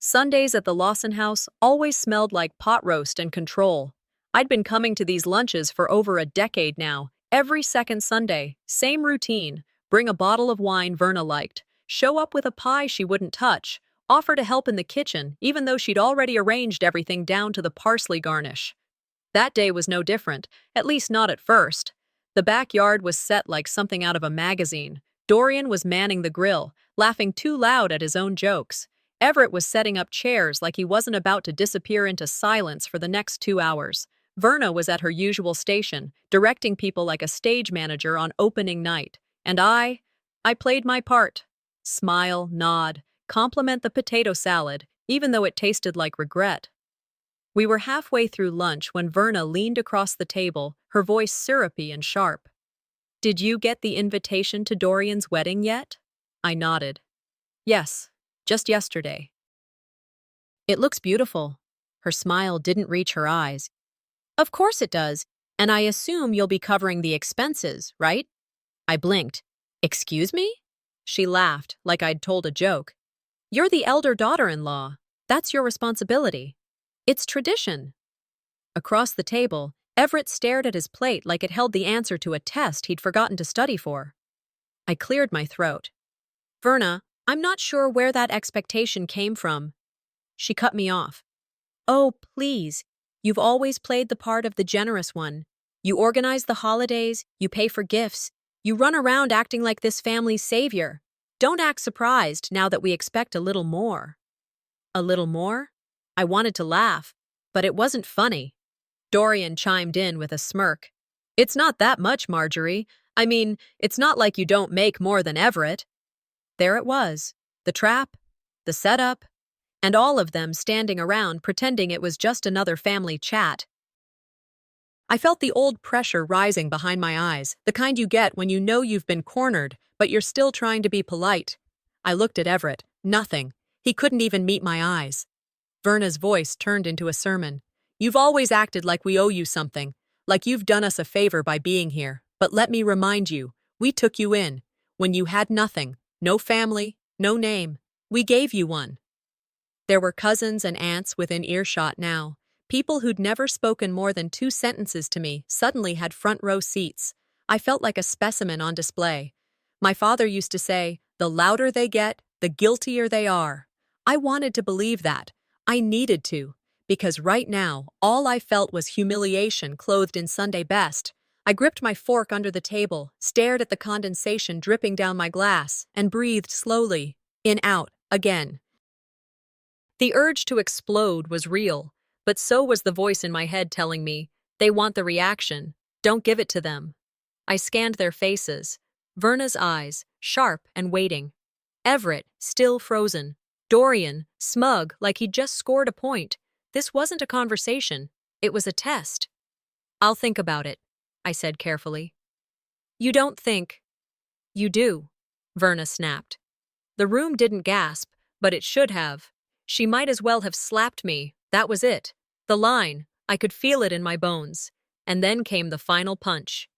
Sundays at the Lawson house always smelled like pot roast and control. I'd been coming to these lunches for over a decade now. Every second Sunday, same routine. Bring a bottle of wine Verna liked, show up with a pie she wouldn't touch, offer to help in the kitchen even though she'd already arranged everything down to the parsley garnish. That day was no different, at least not at first. The backyard was set like something out of a magazine. Dorian was manning the grill, laughing too loud at his own jokes. Everett was setting up chairs like he wasn't about to disappear into silence for the next 2 hours. Verna was at her usual station, directing people like a stage manager on opening night. And I played my part. Smile, nod, compliment the potato salad, even though it tasted like regret. We were halfway through lunch when Verna leaned across the table, her voice syrupy and sharp. "Did you get the invitation to Dorian's wedding yet?" I nodded. "Yes, just yesterday." "It looks beautiful." Her smile didn't reach her eyes. "Of course it does, and I assume you'll be covering the expenses, right?" I blinked. "Excuse me?" She laughed, like I'd told a joke. "You're the elder daughter-in-law. That's your responsibility. It's tradition." Across the table, Everett stared at his plate like it held the answer to a test he'd forgotten to study for. I cleared my throat. "Verna, I'm not sure where that expectation came from." She cut me off. "Oh, please. You've always played the part of the generous one. You organize the holidays, you pay for gifts, you run around acting like this family's savior. Don't act surprised now that we expect a little more." A little more? I wanted to laugh, but it wasn't funny. Dorian chimed in with a smirk. "It's not that much, Marjorie. I mean, it's not like you don't make more than Everett." There it was, the trap, the setup, and all of them standing around pretending it was just another family chat. I felt the old pressure rising behind my eyes, the kind you get when you know you've been cornered, but you're still trying to be polite. I looked at Everett. Nothing. He couldn't even meet my eyes. Verna's voice turned into a sermon. "You've always acted like we owe you something, like you've done us a favor by being here. But let me remind you, we took you in. When you had nothing, no family, no name, we gave you one." There were cousins and aunts within earshot now. People who'd never spoken more than 2 sentences to me suddenly had front row seats. I felt like a specimen on display. My father used to say, "The louder they get, the guiltier they are." I wanted to believe that. I needed to, because right now, all I felt was humiliation clothed in Sunday best. I gripped my fork under the table, stared at the condensation dripping down my glass, and breathed slowly, in, out, again. The urge to explode was real, but so was the voice in my head telling me, "They want the reaction. Don't give it to them." I scanned their faces. Verna's eyes, sharp and waiting. Everett, still frozen. Dorian, smug, like he'd just scored a point. This wasn't a conversation. It was a test. "I'll think about it," I said carefully. "You don't think." "You do," Verna snapped. The room didn't gasp, but it should have. She might as well have slapped me. That was it. The line. I could feel it in my bones. And then came the final punch.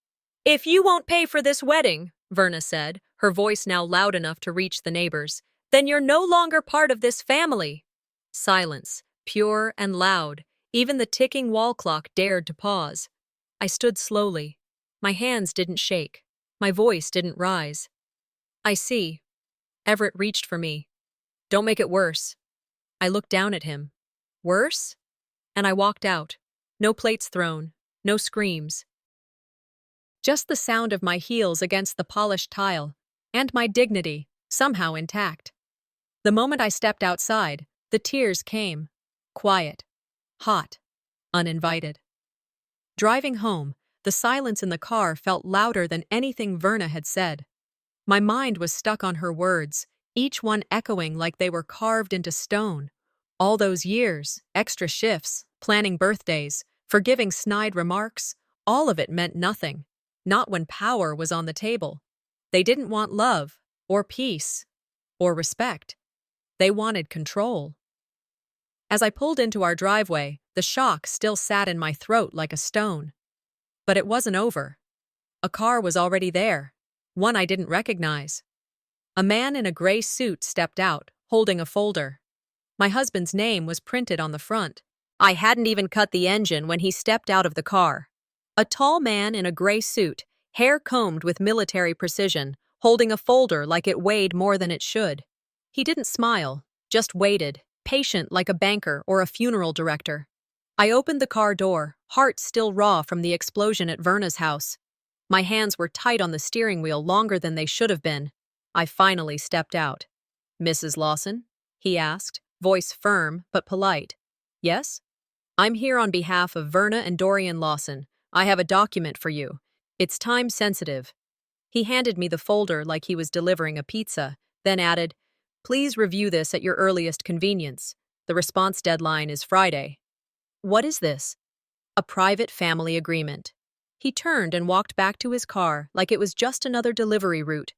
"If you won't pay for this wedding," Verna said, her voice now loud enough to reach the neighbors, "then you're no longer part of this family." Silence, pure and loud. Even the ticking wall clock dared to pause. I stood slowly. My hands didn't shake. My voice didn't rise. "I see." Everett reached for me. "Don't make it worse." I looked down at him. "Worse?" And I walked out. No plates thrown. No screams. Just the sound of my heels against the polished tile. And my dignity, somehow intact. The moment I stepped outside, the tears came. Quiet. Hot. Uninvited. Driving home, the silence in the car felt louder than anything Verna had said. My mind was stuck on her words, each one echoing like they were carved into stone. All those years, extra shifts, planning birthdays, forgiving snide remarks, all of it meant nothing. Not when power was on the table. They didn't want love, or peace, or respect. They wanted control. As I pulled into our driveway, the shock still sat in my throat like a stone. But it wasn't over. A car was already there, one I didn't recognize. A man in a gray suit stepped out, holding a folder. My husband's name was printed on the front. I hadn't even cut the engine when he stepped out of the car. A tall man in a gray suit, hair combed with military precision, holding a folder like it weighed more than it should. He didn't smile, just waited, patient like a banker or a funeral director. I opened the car door, heart still raw from the explosion at Verna's house. My hands were tight on the steering wheel longer than they should have been. I finally stepped out. "Mrs. Lawson?" he asked, voice firm but polite. "Yes? I'm here on behalf of Verna and Dorian Lawson. I have a document for you. It's time sensitive." He handed me the folder like he was delivering a pizza, then added, "Please review this at your earliest convenience. The response deadline is Friday." "What is this?" "A private family agreement." He turned and walked back to his car like it was just another delivery route.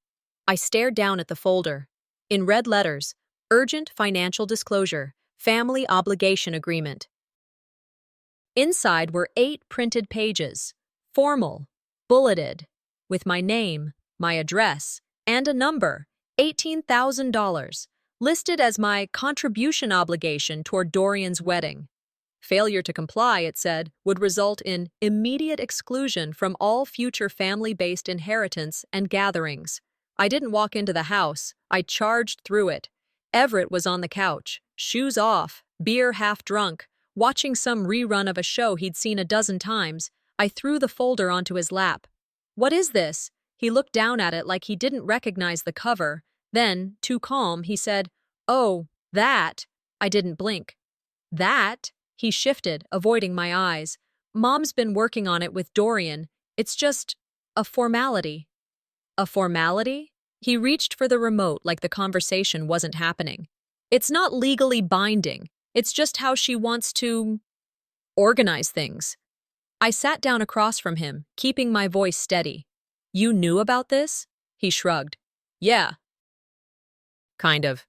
I stared down at the folder. In red letters, "Urgent financial disclosure, family obligation agreement." Inside were 8 printed pages, formal, bulleted, with my name, my address, and a number, $18,000, listed as my contribution obligation toward Dorian's wedding. Failure to comply, it said, would result in immediate exclusion from all future family-based inheritance and gatherings. I didn't walk into the house. I charged through it. Everett was on the couch, shoes off, beer half drunk, watching some rerun of a show he'd seen a dozen times. I threw the folder onto his lap. "What is this?" He looked down at it like he didn't recognize the cover. Then, too calm, he said, "Oh, that." I didn't blink. "That?" He shifted, avoiding my eyes. "Mom's been working on it with Dorian. It's just a formality." "A formality?" He reached for the remote like the conversation wasn't happening. "It's not legally binding. It's just how she wants to organize things." I sat down across from him, keeping my voice steady. "You knew about this?" He shrugged. "Yeah. Kind of.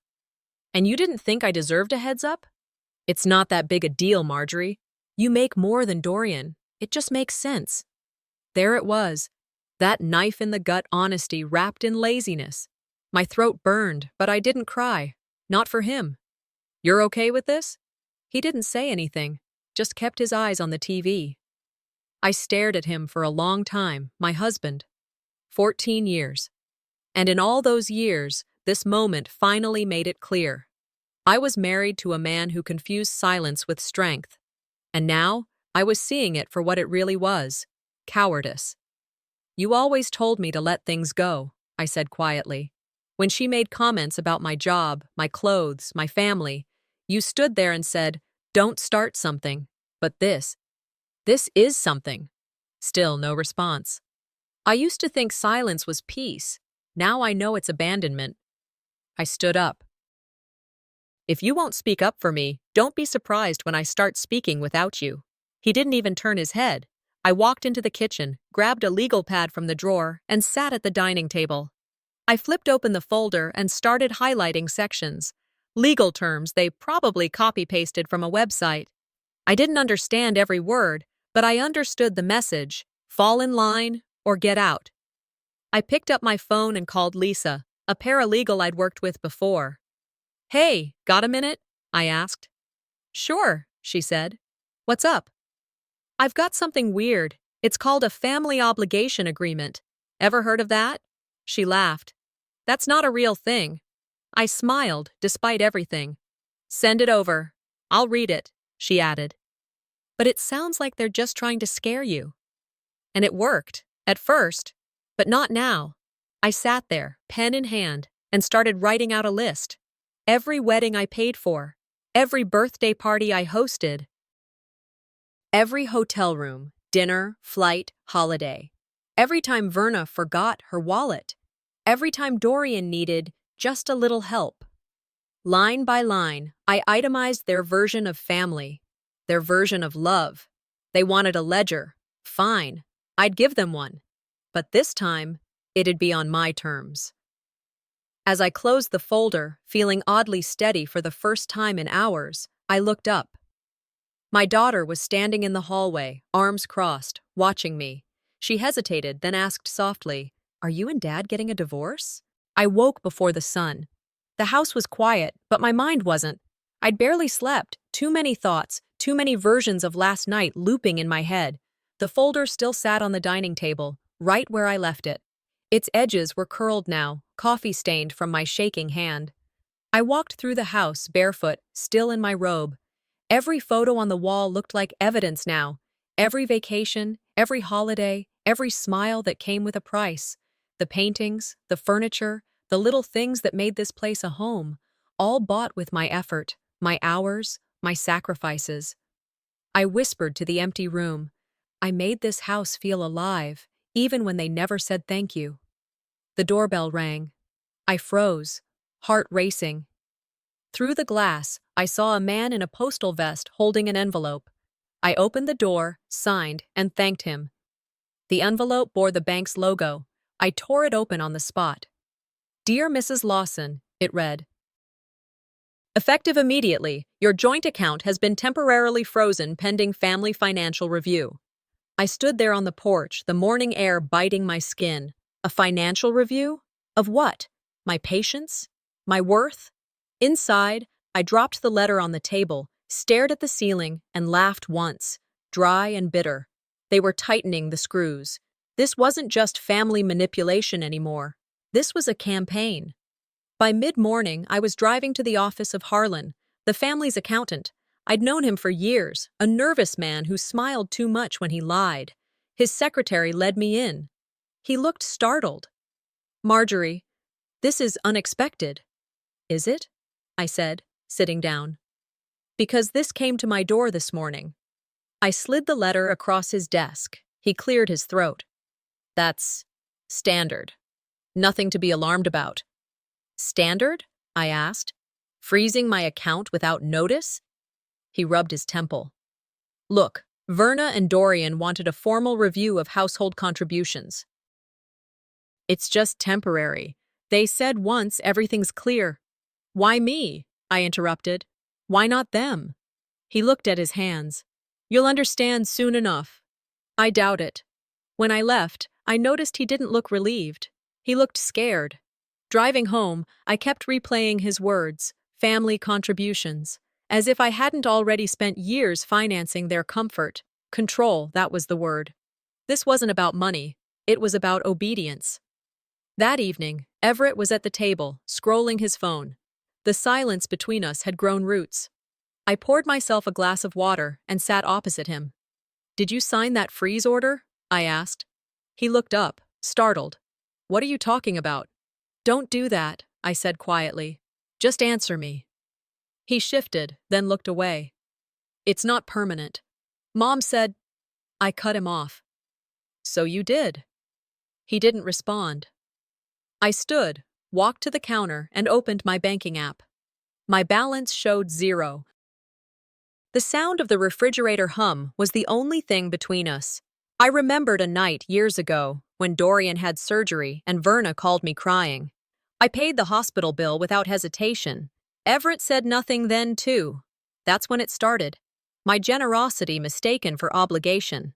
And you didn't think I deserved a heads up?" "It's not that big a deal, Marjorie. You make more than Dorian. It just makes sense." There it was. That knife-in-the-gut honesty wrapped in laziness. My throat burned, but I didn't cry. Not for him. "You're okay with this?" He didn't say anything, just kept his eyes on the TV. I stared at him for a long time, my husband. 14 years. And in all those years, this moment finally made it clear. I was married to a man who confused silence with strength. And now, I was seeing it for what it really was: cowardice. "You always told me to let things go," I said quietly. "When she made comments about my job, my clothes, my family, you stood there and said, 'Don't start something.' But this is something." Still no response. I used to think silence was peace. Now I know it's abandonment. I stood up. "If you won't speak up for me, don't be surprised when I start speaking without you." He didn't even turn his head. I walked into the kitchen, grabbed a legal pad from the drawer, and sat at the dining table. I flipped open the folder and started highlighting sections. Legal terms they probably copy-pasted from a website. I didn't understand every word, but I understood the message: fall in line or get out. I picked up my phone and called Lisa, a paralegal I'd worked with before. "Hey, got a minute?" I asked. "Sure," she said. "What's up?" "I've got something weird. It's called a family obligation agreement. Ever heard of that?" She laughed. "That's not a real thing." I smiled, despite everything. "Send it over. I'll read it," she added. "But it sounds like they're just trying to scare you." And it worked, at first, but not now. I sat there, pen in hand, and started writing out a list. Every wedding I paid for, every birthday party I hosted, every hotel room, dinner, flight, holiday. Every time Verna forgot her wallet. Every time Dorian needed just a little help. Line by line, I itemized their version of family, their version of love. They wanted a ledger. Fine, I'd give them one. But this time, it'd be on my terms. As I closed the folder, feeling oddly steady for the first time in hours, I looked up. My daughter was standing in the hallway, arms crossed, watching me. She hesitated, then asked softly, "Are you and Dad getting a divorce?" I woke before the sun. The house was quiet, but my mind wasn't. I'd barely slept, too many thoughts, too many versions of last night looping in my head. The folder still sat on the dining table, right where I left it. Its edges were curled now, coffee-stained from my shaking hand. I walked through the house, barefoot, still in my robe. Every photo on the wall looked like evidence now. Every vacation, every holiday, every smile that came with a price. The paintings, the furniture, the little things that made this place a home, all bought with my effort, my hours, my sacrifices. I whispered to the empty room. I made this house feel alive, even when they never said thank you. The doorbell rang. I froze, heart racing. Through the glass, I saw a man in a postal vest holding an envelope. I opened the door, signed, and thanked him. The envelope bore the bank's logo. I tore it open on the spot. Dear Mrs. Lawson, it read. Effective immediately, your joint account has been temporarily frozen pending family financial review. I stood there on the porch, the morning air biting my skin. A financial review? Of what? My patience? My worth? Inside, I dropped the letter on the table, stared at the ceiling, and laughed once, dry and bitter. They were tightening the screws. This wasn't just family manipulation anymore. This was a campaign. By mid-morning, I was driving to the office of Harlan, the family's accountant. I'd known him for years, a nervous man who smiled too much when he lied. His secretary led me in. He looked startled. Marjorie, this is unexpected. Is it? I said, sitting down. Because this came to my door this morning. I slid the letter across his desk. He cleared his throat. That's standard. Nothing to be alarmed about. Standard? I asked. Freezing my account without notice? He rubbed his temple. Look, Verna and Dorian wanted a formal review of household contributions. It's just temporary. They said once everything's clear. Why me? I interrupted. Why not them? He looked at his hands. You'll understand soon enough. I doubt it. When I left, I noticed he didn't look relieved. He looked scared. Driving home, I kept replaying his words, family contributions, as if I hadn't already spent years financing their comfort. Control, that was the word. This wasn't about money. It was about obedience. That evening, Everett was at the table, scrolling his phone. The silence between us had grown roots. I poured myself a glass of water and sat opposite him. Did you sign that freeze order? I asked. He looked up, startled. What are you talking about? Don't do that, I said quietly. Just answer me. He shifted, then looked away. It's not permanent. Mom said. I cut him off. So you did. He didn't respond. I stood, walked to the counter, and opened my banking app. My balance showed 0. The sound of the refrigerator hum was the only thing between us. I remembered a night years ago when Dorian had surgery and Verna called me crying. I paid the hospital bill without hesitation. Everett said nothing then, too. That's when it started. My generosity mistaken for obligation.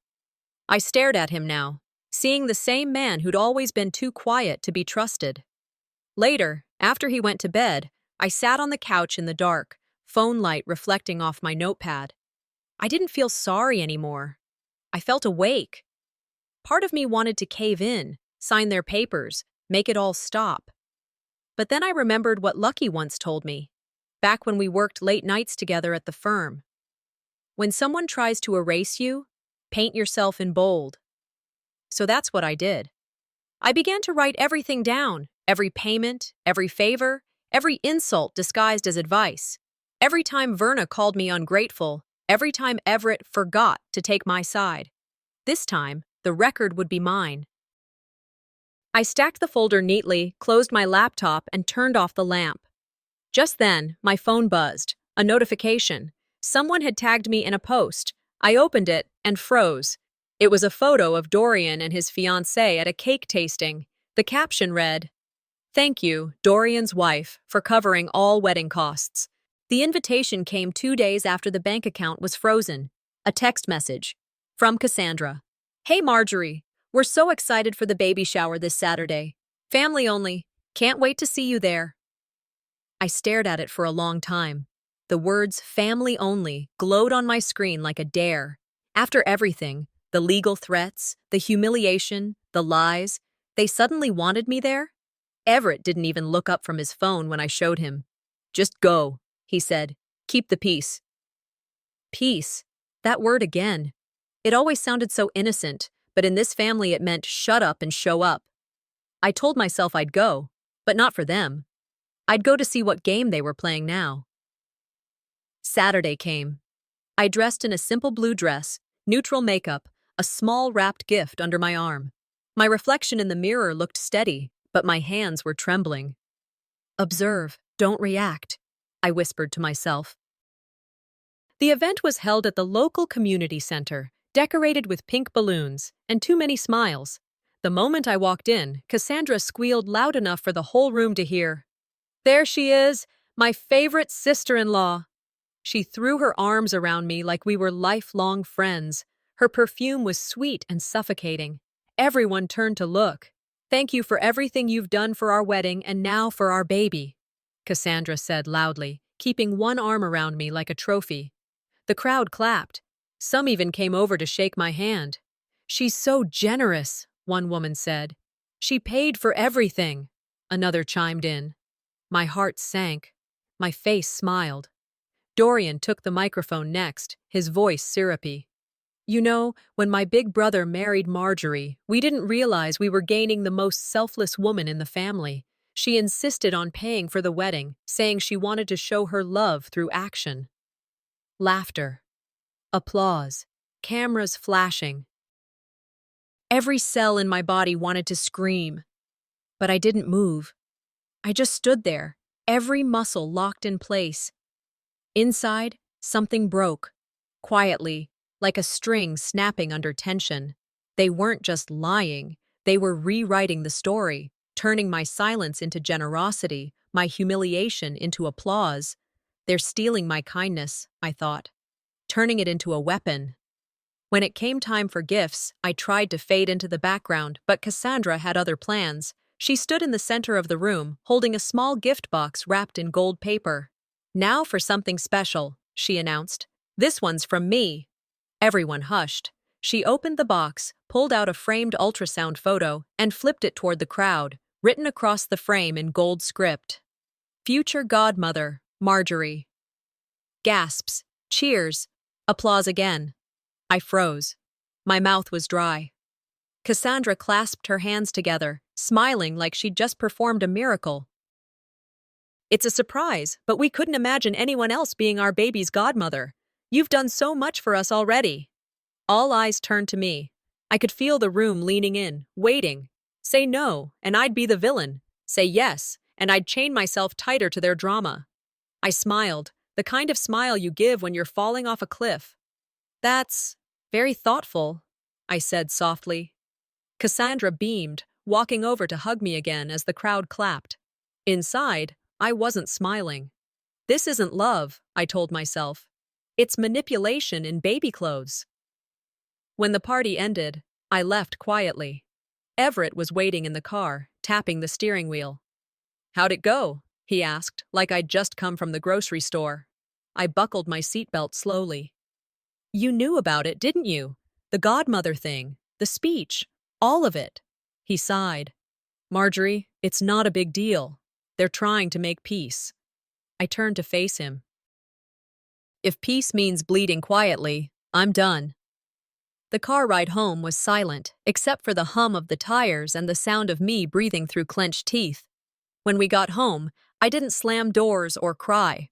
I stared at him now, seeing the same man who'd always been too quiet to be trusted. Later, after he went to bed, I sat on the couch in the dark, phone light reflecting off my notepad. I didn't feel sorry anymore. I felt awake. Part of me wanted to cave in, sign their papers, make it all stop. But then I remembered what Lucky once told me, back when we worked late nights together at the firm. When someone tries to erase you, paint yourself in bold. So that's what I did. I began to write everything down, every payment, every favor, every insult disguised as advice. Every time Verna called me ungrateful, every time Everett forgot to take my side. This time, the record would be mine. I stacked the folder neatly, closed my laptop, and turned off the lamp. Just then, my phone buzzed. A notification. Someone had tagged me in a post. I opened it and froze. It was a photo of Dorian and his fiancée at a cake tasting. The caption read, "Thank you, Dorian's wife, for covering all wedding costs." The invitation came 2 days after the bank account was frozen. A text message. From Cassandra. Hey Marjorie, we're so excited for the baby shower this Saturday. Family only. Can't wait to see you there. I stared at it for a long time. The words family only glowed on my screen like a dare. After everything, the legal threats, the humiliation, the lies, they suddenly wanted me there? Everett didn't even look up from his phone when I showed him. "Just go," he said. "Keep the peace." Peace. That word again. It always sounded so innocent, but in this family it meant shut up and show up. I told myself I'd go, but not for them. I'd go to see what game they were playing now. Saturday came. I dressed in a simple blue dress, neutral makeup, a small wrapped gift under my arm. My reflection in the mirror looked steady, but my hands were trembling. "Observe, don't react," I whispered to myself. The event was held at the local community center, decorated with pink balloons and too many smiles. The moment I walked in, Cassandra squealed loud enough for the whole room to hear. "There she is, my favorite sister-in-law." She threw her arms around me like we were lifelong friends. Her perfume was sweet and suffocating. Everyone turned to look. "Thank you for everything you've done for our wedding and now for our baby," Cassandra said loudly, keeping one arm around me like a trophy. The crowd clapped. Some even came over to shake my hand. "She's so generous," one woman said. "She paid for everything," another chimed in. My heart sank. My face smiled. Dorian took the microphone next, his voice syrupy. "You know, when my big brother married Marjorie, we didn't realize we were gaining the most selfless woman in the family. She insisted on paying for the wedding, saying she wanted to show her love through action." Laughter. Applause. Cameras flashing. Every cell in my body wanted to scream. But I didn't move. I just stood there, every muscle locked in place. Inside, something broke. Quietly, like a string snapping under tension. They weren't just lying, they were rewriting the story, turning my silence into generosity, my humiliation into applause. They're stealing my kindness, I thought, turning it into a weapon. When it came time for gifts, I tried to fade into the background, but Cassandra had other plans. She stood in the center of the room, holding a small gift box wrapped in gold paper. "Now for something special," she announced. "This one's from me." Everyone hushed. She opened the box, pulled out a framed ultrasound photo, and flipped it toward the crowd, written across the frame in gold script. "Future godmother, Marjorie." Gasps, cheers, applause again. I froze. My mouth was dry. Cassandra clasped her hands together, smiling like she'd just performed a miracle. "It's a surprise, but we couldn't imagine anyone else being our baby's godmother. You've done so much for us already." All eyes turned to me. I could feel the room leaning in, waiting. Say no, and I'd be the villain. Say yes, and I'd chain myself tighter to their drama. I smiled, the kind of smile you give when you're falling off a cliff. "That's very thoughtful," I said softly. Cassandra beamed, walking over to hug me again as the crowd clapped. Inside, I wasn't smiling. This isn't love, I told myself. It's manipulation in baby clothes. When the party ended, I left quietly. Everett was waiting in the car, tapping the steering wheel. "How'd it go?" he asked, like I'd just come from the grocery store. I buckled my seatbelt slowly. "You knew about it, didn't you? The godmother thing, the speech, all of it." He sighed. "Marjorie, it's not a big deal. They're trying to make peace." I turned to face him. "If peace means bleeding quietly, I'm done." The car ride home was silent, except for the hum of the tires and the sound of me breathing through clenched teeth. When we got home, I didn't slam doors or cry.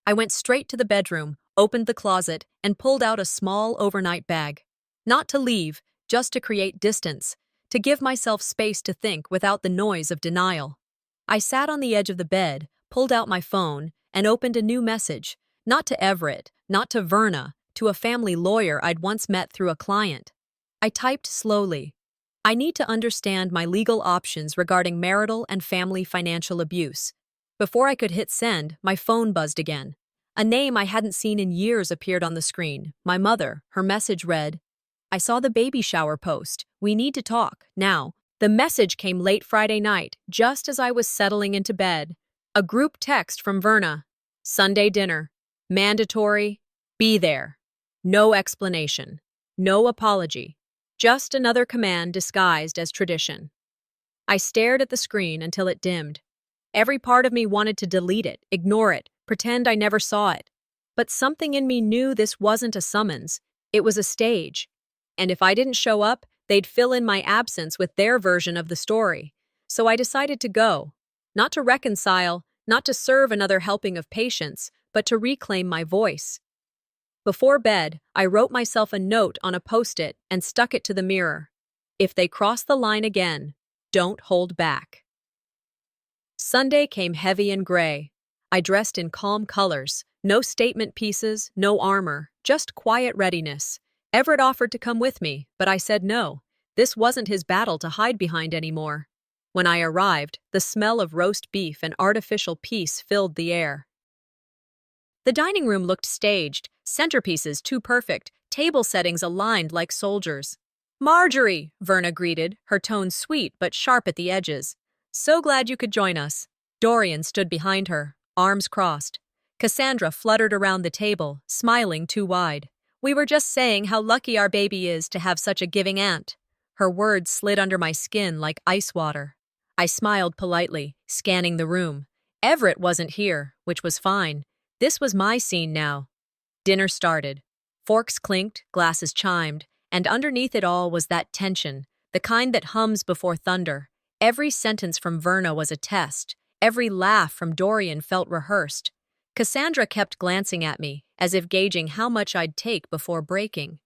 I went straight to the bedroom, opened the closet, and pulled out a small overnight bag. Not to leave, just to create distance, to give myself space to think without the noise of denial. I sat on the edge of the bed, pulled out my phone, and opened a new message, not to Everett, not to Verna, to a family lawyer I'd once met through a client. I typed slowly. "I need to understand my legal options regarding marital and family financial abuse." Before I could hit send, my phone buzzed again. A name I hadn't seen in years appeared on the screen. My mother. Her message read, "I saw the baby shower post. We need to talk, now." The message came late Friday night, just as I was settling into bed. A group text from Verna. "Sunday dinner. Mandatory, be there. No explanation. No apology. Just another command disguised as tradition. I stared at the screen until it dimmed. Every part of me wanted to delete it, ignore it, pretend I never saw it. But something in me knew this wasn't a summons. It was a stage. And if I didn't show up, they'd fill in my absence with their version of the story. So I decided to go. Not to reconcile, not to serve another helping of patience, but to reclaim my voice. Before bed, I wrote myself a note on a post-it and stuck it to the mirror. If they cross the line again, don't hold back. Sunday came heavy and gray. I dressed in calm colors, no statement pieces, no armor, just quiet readiness. Everett offered to come with me, but I said no. This wasn't his battle to hide behind anymore. When I arrived, the smell of roast beef and artificial peace filled the air. The dining room looked staged, centerpieces too perfect, table settings aligned like soldiers. "Marjorie," Verna greeted, her tone sweet but sharp at the edges. "So glad you could join us." Dorian stood behind her, arms crossed. Cassandra fluttered around the table, smiling too wide. "We were just saying how lucky our baby is to have such a giving aunt." Her words slid under my skin like ice water. I smiled politely, scanning the room. Everett wasn't here, which was fine. This was my scene now. Dinner started. Forks clinked, glasses chimed, and underneath it all was that tension, the kind that hums before thunder. Every sentence from Verna was a test. Every laugh from Dorian felt rehearsed. Cassandra kept glancing at me, as if gauging how much I'd take before breaking.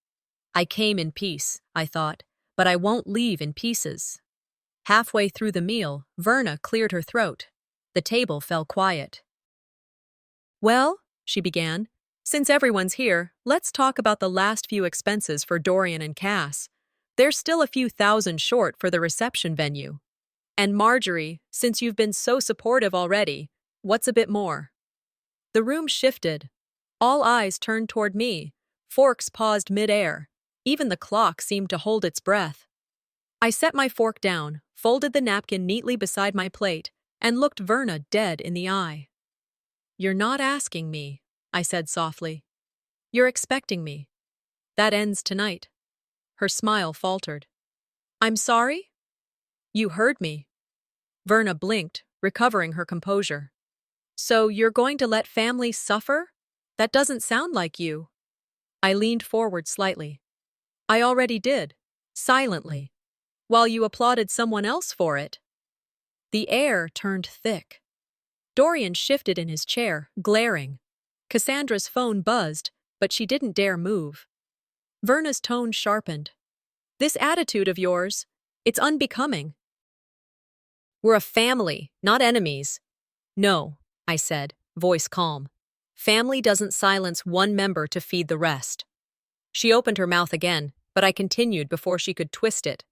I came in peace, I thought, but I won't leave in pieces. Halfway through the meal, Verna cleared her throat. The table fell quiet. "Well," she began, "since everyone's here, let's talk about the last few expenses for Dorian and Cass. They're still a few thousand short for the reception venue. And Marjorie, since you've been so supportive already, what's a bit more?" The room shifted. All eyes turned toward me. Forks paused mid-air. Even the clock seemed to hold its breath. I set my fork down, folded the napkin neatly beside my plate, and looked Verna dead in the eye. "You're not asking me," I said softly. "You're expecting me. That ends tonight." Her smile faltered. "I'm sorry?" "You heard me." Verna blinked, recovering her composure. "So you're going to let family suffer? That doesn't sound like you." I leaned forward slightly. "I already did, silently, while you applauded someone else for it." The air turned thick. Dorian shifted in his chair, glaring. Cassandra's phone buzzed, but she didn't dare move. Verna's tone sharpened. "This attitude of yours, it's unbecoming." "We're a family, not enemies." "No," I said, voice calm. "Family doesn't silence one member to feed the rest." She opened her mouth again, but I continued before she could twist it.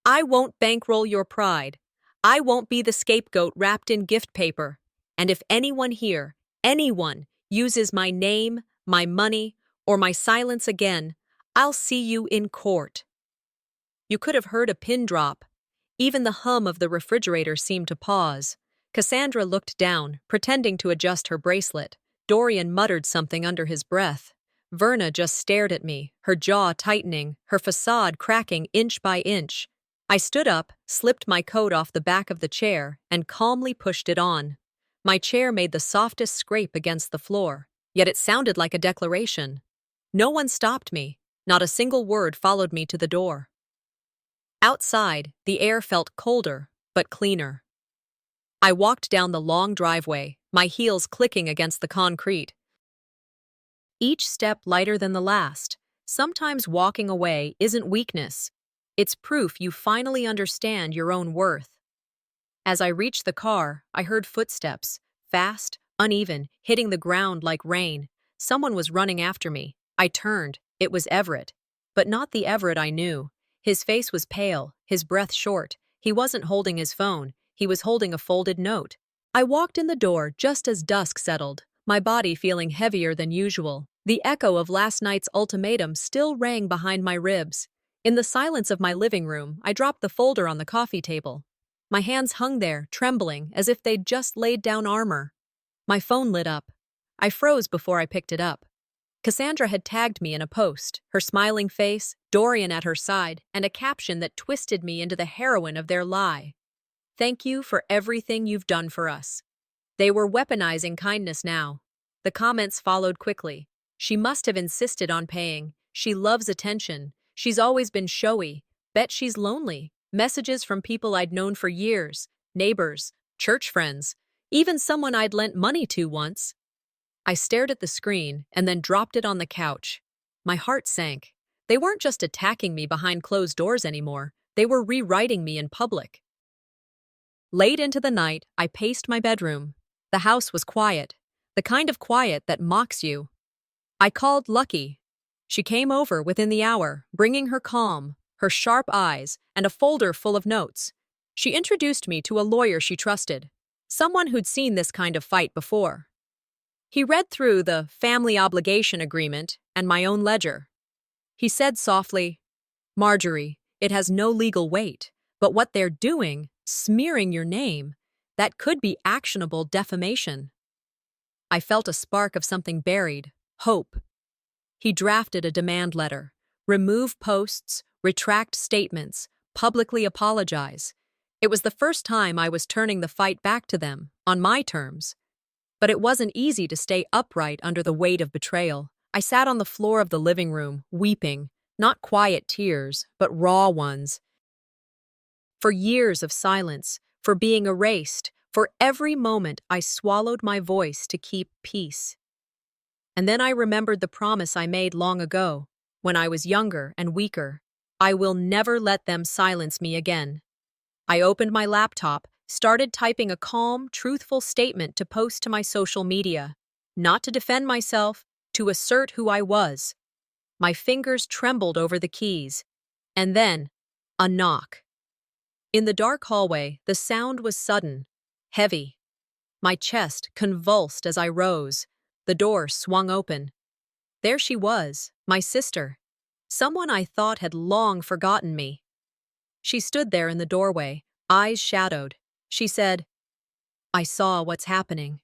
"I won't bankroll your pride. I won't be the scapegoat wrapped in gift paper. And if anyone here, anyone, uses my name, my money, or my silence again, I'll see you in court." You could have heard a pin drop. Even the hum of the refrigerator seemed to pause. Cassandra looked down, pretending to adjust her bracelet. Dorian muttered something under his breath. Verna just stared at me, her jaw tightening, her facade cracking inch by inch. I stood up, slipped my coat off the back of the chair, and calmly pushed it on. My chair made the softest scrape against the floor, yet it sounded like a declaration. No one stopped me. Not a single word followed me to the door. Outside, the air felt colder, but cleaner. I walked down the long driveway, my heels clicking against the concrete. Each step lighter than the last. Sometimes walking away isn't weakness. It's proof you finally understand your own worth. As I reached the car, I heard footsteps, fast, uneven, hitting the ground like rain. Someone was running after me. I turned. It was Everett. But not the Everett I knew. His face was pale, his breath short. He wasn't holding his phone. He was holding a folded note. I walked in the door just as dusk settled, my body feeling heavier than usual. The echo of last night's ultimatum still rang behind my ribs. In the silence of my living room, I dropped the folder on the coffee table. My hands hung there, trembling, as if they'd just laid down armor. My phone lit up. I froze before I picked it up. Cassandra had tagged me in a post, her smiling face, Dorian at her side, and a caption that twisted me into the heroine of their lie. "Thank you for everything you've done for us." They were weaponizing kindness now. The comments followed quickly. "She must have insisted on paying. She loves attention. She's always been showy. Bet she's lonely." Messages from people I'd known for years, neighbors, church friends, even someone I'd lent money to once. I stared at the screen and then dropped it on the couch. My heart sank. They weren't just attacking me behind closed doors anymore. They were rewriting me in public. Late into the night, I paced my bedroom. The house was quiet, the kind of quiet that mocks you. I called Lucky. She came over within the hour, bringing her calm, her sharp eyes, and a folder full of notes. She introduced me to a lawyer she trusted, someone who'd seen this kind of fight before. He read through the family obligation agreement and my own ledger. He said softly, "Marjorie, it has no legal weight, but what they're doing, smearing your name, that could be actionable defamation." I felt a spark of something buried, hope. He drafted a demand letter. Remove posts, retract statements, publicly apologize. It was the first time I was turning the fight back to them, on my terms. But it wasn't easy to stay upright under the weight of betrayal. I sat on the floor of the living room, weeping, not quiet tears, but raw ones. For years of silence, for being erased, for every moment I swallowed my voice to keep peace. And then I remembered the promise I made long ago, when I was younger and weaker. I will never let them silence me again. I opened my laptop, started typing a calm, truthful statement to post to my social media, not to defend myself, to assert who I was. My fingers trembled over the keys. And then, a knock. In the dark hallway, the sound was sudden, heavy. My chest convulsed as I rose. The door swung open. There she was, my sister, someone I thought had long forgotten me. She stood there in the doorway, eyes shadowed. She said, "I saw what's happening.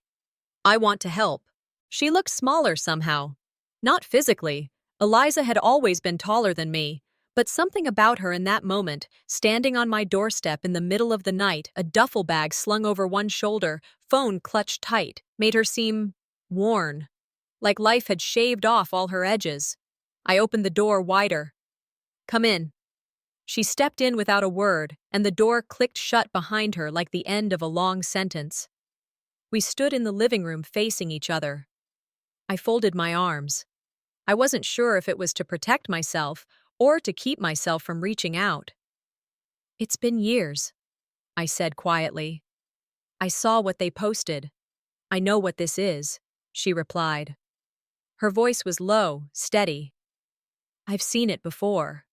I want to help." She looked smaller somehow. Not physically. Eliza had always been taller than me, but something about her in that moment, standing on my doorstep in the middle of the night, a duffel bag slung over one shoulder, phone clutched tight, made her seem worn, like life had shaved off all her edges. I opened the door wider. "Come in." She stepped in without a word, and the door clicked shut behind her like the end of a long sentence. We stood in the living room facing each other. I folded my arms. I wasn't sure if it was to protect myself or to keep myself from reaching out. "It's been years," I said quietly. "I saw what they posted. I know what this is," she replied. Her voice was low, steady. "I've seen it before."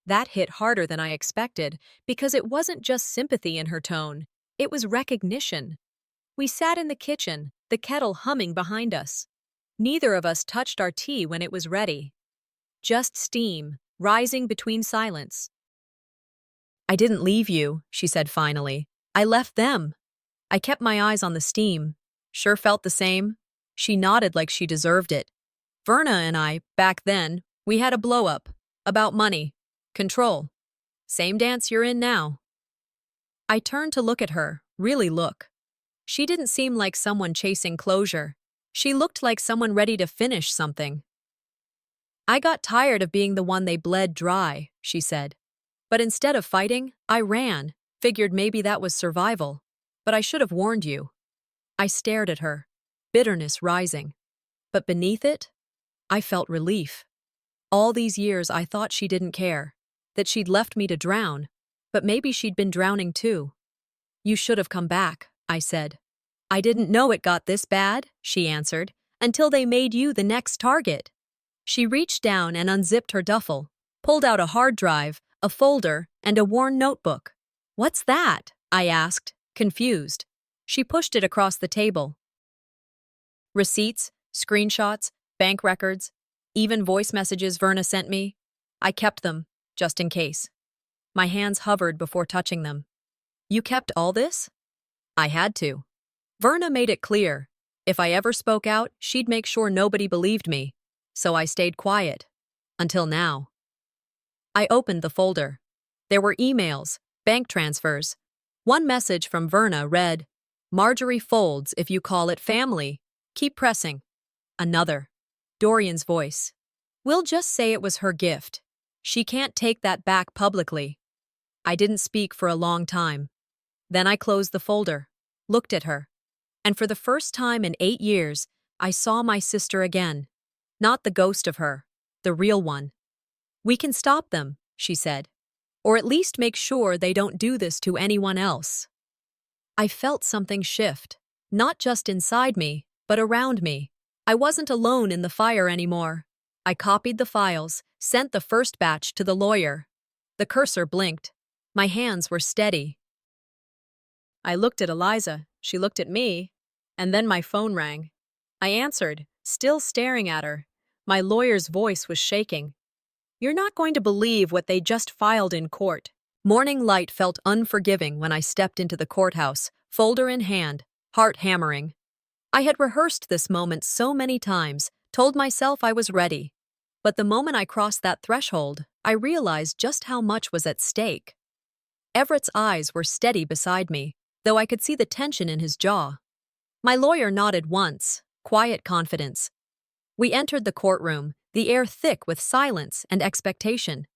That hit harder than I expected, because it wasn't just sympathy in her tone. It was recognition. We sat in the kitchen, the kettle humming behind us. Neither of us touched our tea when it was ready. Just steam, rising between silence. "I didn't leave you," she said finally. "I left them." I kept my eyes on the steam. "Sure felt the same?" She nodded like she deserved it. "Verna and I, back then, we had a blow-up. About money. Control. Same dance you're in now." I turned to look at her, really look. She didn't seem like someone chasing closure. She looked like someone ready to finish something. "I got tired of being the one they bled dry," she said. "But instead of fighting, I ran, figured maybe that was survival. But I should have warned you." I stared at her, bitterness rising. But beneath it, I felt relief. All these years I thought she didn't care, that she'd left me to drown, but maybe she'd been drowning too. "You should have come back," I said. "I didn't know it got this bad," she answered, "until they made you the next target." She reached down and unzipped her duffel, pulled out a hard drive, a folder, and a worn notebook. "What's that?" I asked, confused. She pushed it across the table. Receipts, screenshots, bank records, even voice messages Verna sent me. I kept them, just in case. My hands hovered before touching them. "You kept all this?" "I had to." Verna made it clear. If I ever spoke out, she'd make sure nobody believed me. So I stayed quiet. Until now. I opened the folder. There were emails, bank transfers. One message from Verna read, "Marjorie folds if you call it family. Keep pressing." Another. Dorian's voice. "We'll just say it was her gift. She can't take that back publicly." I didn't speak for a long time. Then I closed the folder, looked at her, and for the first time in 8 years, I saw my sister again. Not the ghost of her, the real one. "We can stop them," she said, "or at least make sure they don't do this to anyone else." I felt something shift, not just inside me, but around me. I wasn't alone in the fire anymore. I copied the files, sent the first batch to the lawyer. The cursor blinked. My hands were steady. I looked at Eliza, she looked at me, and then my phone rang. I answered, still staring at her. My lawyer's voice was shaking. "You're not going to believe what they just filed in court." Morning light felt unforgiving when I stepped into the courthouse, folder in hand, heart hammering. I had rehearsed this moment so many times, told myself I was ready. But the moment I crossed that threshold, I realized just how much was at stake. Everett's eyes were steady beside me, though I could see the tension in his jaw. My lawyer nodded once, quiet confidence. We entered the courtroom, the air thick with silence and expectation.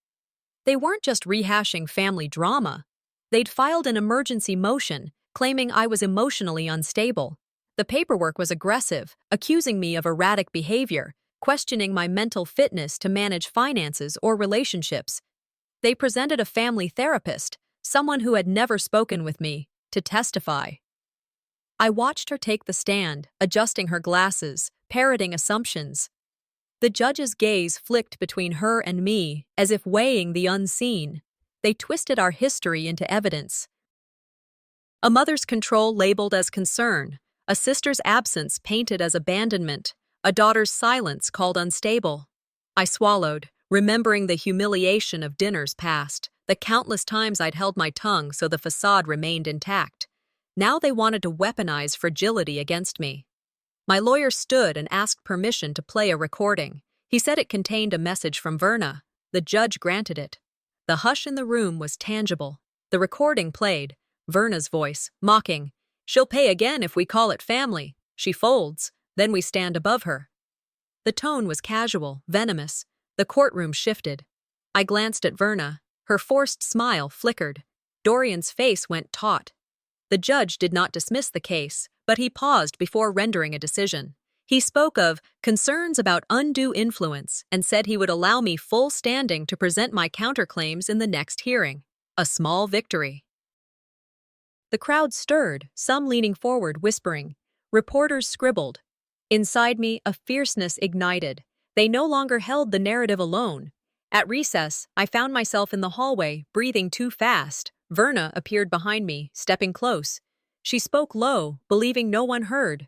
They weren't just rehashing family drama. They'd filed an emergency motion, claiming I was emotionally unstable. The paperwork was aggressive, accusing me of erratic behavior, questioning my mental fitness to manage finances or relationships. They presented a family therapist, someone who had never spoken with me, to testify. I watched her take the stand, adjusting her glasses, parroting assumptions. The judge's gaze flicked between her and me, as if weighing the unseen. They twisted our history into evidence. A mother's control labeled as concern, a sister's absence painted as abandonment, a daughter's silence called unstable. I swallowed, remembering the humiliation of dinners past, the countless times I'd held my tongue so the facade remained intact. Now they wanted to weaponize fragility against me. My lawyer stood and asked permission to play a recording. He said it contained a message from Verna. The judge granted it. The hush in the room was tangible. The recording played, Verna's voice, mocking. "She'll pay again if we call it family. She folds, then we stand above her." The tone was casual, venomous. The courtroom shifted. I glanced at Verna. Her forced smile flickered. Dorian's face went taut. The judge did not dismiss the case, but he paused before rendering a decision. He spoke of concerns about undue influence and said he would allow me full standing to present my counterclaims in the next hearing. A small victory. The crowd stirred, some leaning forward, whispering. Reporters scribbled. Inside me, a fierceness ignited. They no longer held the narrative alone. At recess, I found myself in the hallway, breathing too fast. Verna appeared behind me, stepping close. She spoke low, believing no one heard.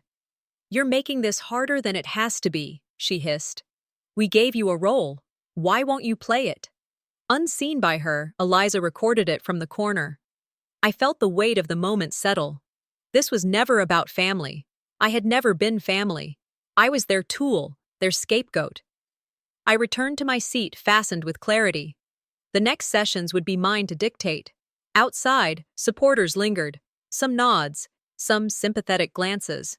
"You're making this harder than it has to be," she hissed. "We gave you a role. Why won't you play it?" Unseen by her, Eliza recorded it from the corner. I felt the weight of the moment settle. This was never about family. I had never been family. I was their tool, their scapegoat. I returned to my seat, fastened with clarity. The next sessions would be mine to dictate. Outside, supporters lingered. Some nods, some sympathetic glances.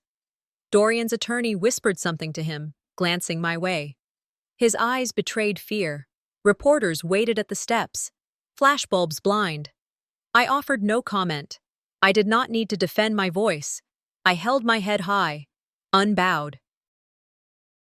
Dorian's attorney whispered something to him, glancing my way. His eyes betrayed fear. Reporters waited at the steps. Flashbulbs blind. I offered no comment. I did not need to defend my voice. I held my head high, unbowed.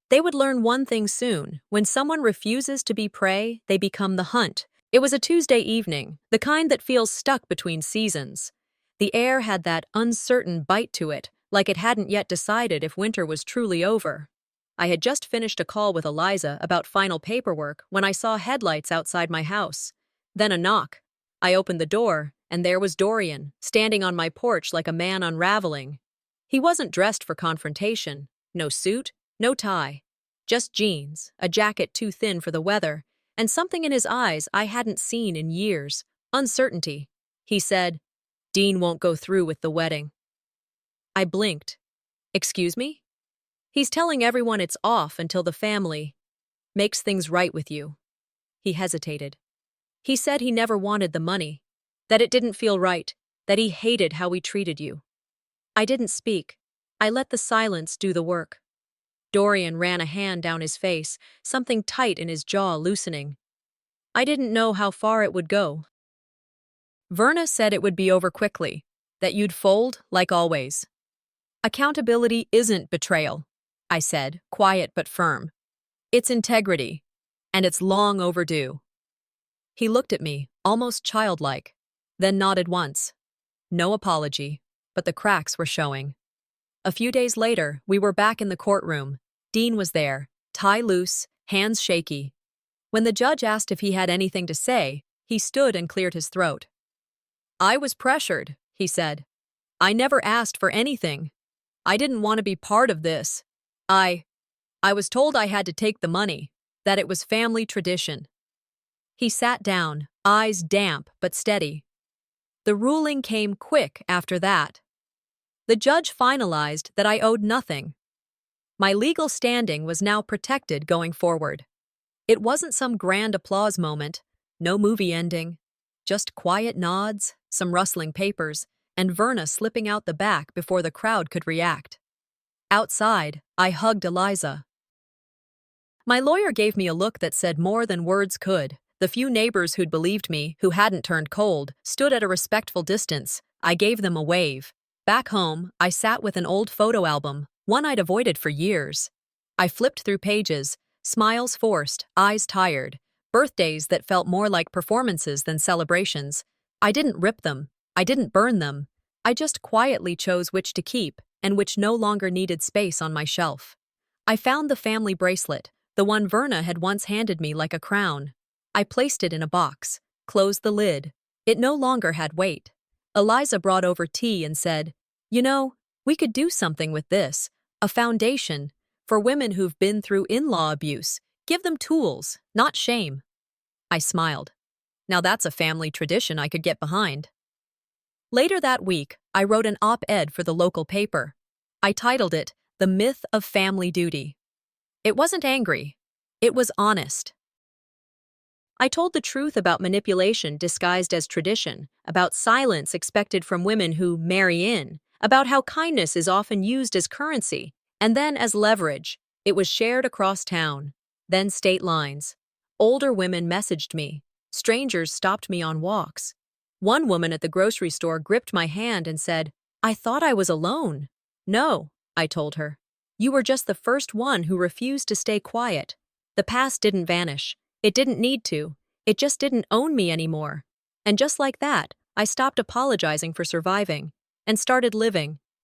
They would learn one thing soon. When someone refuses to be prey, they become the hunt. It was a Tuesday evening, the kind that feels stuck between seasons. The air had that uncertain bite to it, like it hadn't yet decided if winter was truly over. I had just finished a call with Eliza about final paperwork when I saw headlights outside my house. Then a knock. I opened the door, and there was Dorian, standing on my porch like a man unraveling. He wasn't dressed for confrontation. No suit, no tie. Just jeans, a jacket too thin for the weather, and something in his eyes I hadn't seen in years. Uncertainty. He said, "Dean won't go through with the wedding." I blinked. Excuse me? He's telling everyone it's off until the family makes things right with you. He hesitated. He said he never wanted the money, that it didn't feel right, that he hated how we treated you. I didn't speak. I let the silence do the work. Dorian ran a hand down his face, something tight in his jaw loosening. I didn't know how far it would go. Verna said it would be over quickly, that you'd fold like always. Accountability isn't betrayal, I said, quiet but firm. It's integrity, and it's long overdue. He looked at me, almost childlike, then nodded once. No apology, but the cracks were showing. A few days later, we were back in the courtroom. Dean was there, tie loose, hands shaky. When the judge asked if he had anything to say, he stood and cleared his throat. I was pressured, he said. I never asked for anything. I didn't want to be part of this. I was told I had to take the money, that it was family tradition. He sat down, eyes damp but steady. The ruling came quick after that. The judge finalized that I owed nothing. My legal standing was now protected going forward. It wasn't some grand applause moment, no movie ending, just quiet nods, some rustling papers, and Verna slipping out the back before the crowd could react. Outside, I hugged Eliza. My lawyer gave me a look that said more than words could. The few neighbors who'd believed me, who hadn't turned cold, stood at a respectful distance. I gave them a wave. Back home, I sat with an old photo album, one I'd avoided for years. I flipped through pages, smiles forced, eyes tired, birthdays that felt more like performances than celebrations. I didn't rip them. I didn't burn them. I just quietly chose which to keep and which no longer needed space on my shelf. I found the family bracelet, the one Verna had once handed me like a crown. I placed it in a box, closed the lid. It no longer had weight. Eliza brought over tea and said, "You know, we could do something with this, a foundation, for women who've been through in-law abuse. Give them tools, not shame." I smiled. Now that's a family tradition I could get behind. Later that week, I wrote an op-ed for the local paper. I titled it, "The Myth of Family Duty." It wasn't angry. It was honest. I told the truth about manipulation disguised as tradition, about silence expected from women who marry in, about how kindness is often used as currency, and then as leverage. It was shared across town, then state lines. Older women messaged me. Strangers stopped me on walks. One woman at the grocery store gripped my hand and said, "I thought I was alone." "No," I told her. "You were just the first one who refused to stay quiet." The past didn't vanish. It didn't need to. It just didn't own me anymore. And just like that, I stopped apologizing for surviving and started living.